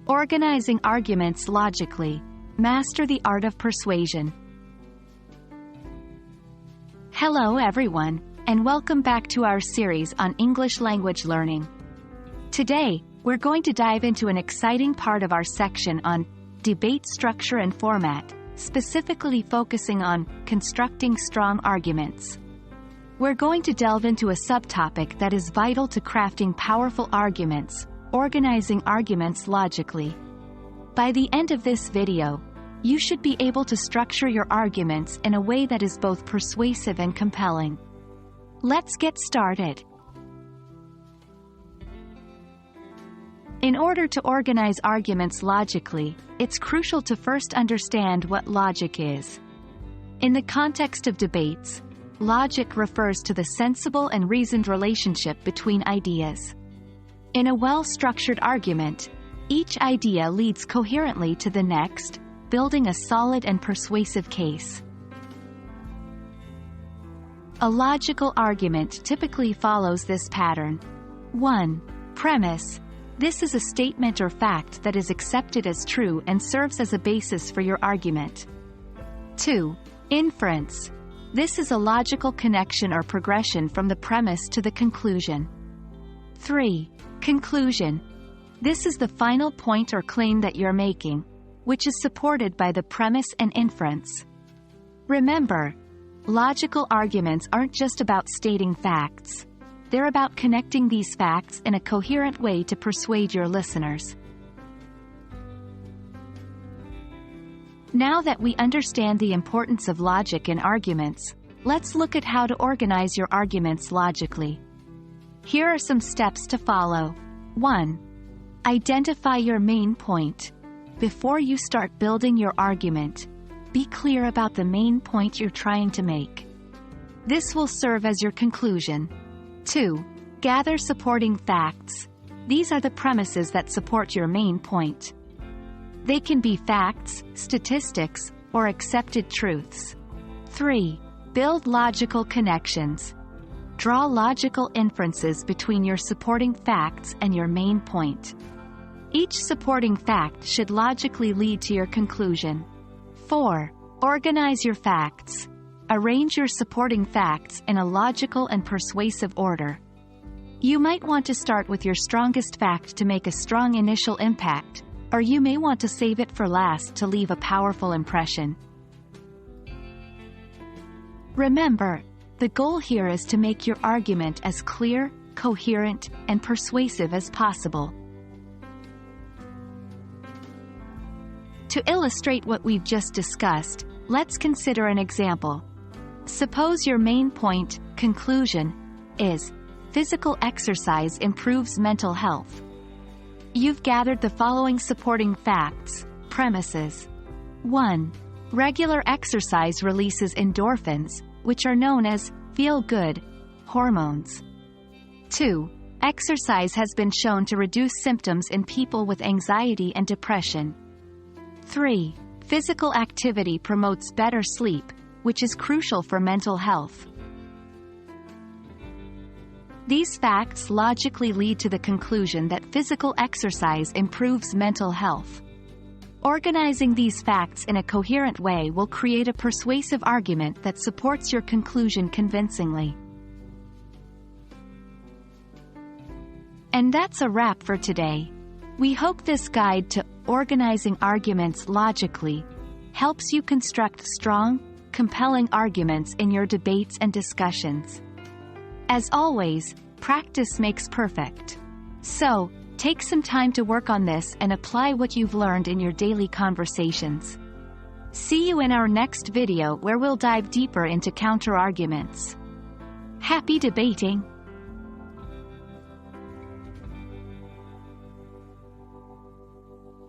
Organizing arguments logically. Master the art of persuasion. Hello everyone, and welcome back to our series on English language learning. Today, we're going to dive into an exciting part of our section on debate structure and format, specifically focusing on constructing strong arguments. We're going to delve into a subtopic that is vital to crafting powerful arguments, organizing arguments logically. By the end of this video, you should be able to structure your arguments in a way that is both persuasive and compelling. Let's get started. In order to organize arguments logically, it's crucial to first understand what logic is. In the context of debates, logic refers to the sensible and reasoned relationship between ideas. In a well-structured argument, each idea leads coherently to the next, building a solid and persuasive case. A logical argument typically follows this pattern. 1. Premise. This is a statement or fact that is accepted as true and serves as a basis for your argument. 2. Inference. This is a logical connection or progression from the premise to the conclusion. 3. Conclusion. This is the final point or claim that you're making, which is supported by the premise and inference. Remember, logical arguments aren't just about stating facts. They're about connecting these facts in a coherent way to persuade your listeners. Now that we understand the importance of logic in arguments, let's look at how to organize your arguments logically. Here are some steps to follow. 1. Identify your main point. Before you start building your argument, be clear about the main point you're trying to make. This will serve as your conclusion. 2. Gather supporting facts. These are the premises that support your main point. They can be facts, statistics, or accepted truths. 3. Build logical connections. Draw logical inferences between your supporting facts and your main point. Each supporting fact should logically lead to your conclusion. 4. Organize your facts. Arrange your supporting facts in a logical and persuasive order. You might want to start with your strongest fact to make a strong initial impact, or you may want to save it for last to leave a powerful impression. Remember, the goal here is to make your argument as clear, coherent, and persuasive as possible. To illustrate what we've just discussed, let's consider an example. Suppose your main point, conclusion, is physical exercise improves mental health. You've gathered the following supporting facts, premises. 1. Regular exercise releases endorphins, which are known as feel-good hormones. 2. Exercise has been shown to reduce symptoms in people with anxiety and depression. 3. Physical activity promotes better sleep, which is crucial for mental health. These facts logically lead to the conclusion that physical exercise improves mental health. Organizing these facts in a coherent way will create a persuasive argument that supports your conclusion convincingly. And that's a wrap for today. We hope this guide to organizing arguments logically helps you construct strong, compelling arguments in your debates and discussions. As always, practice makes perfect. So, take some time to work on this and apply what you've learned in your daily conversations. See you in our next video where we'll dive deeper into counter-arguments. Happy debating!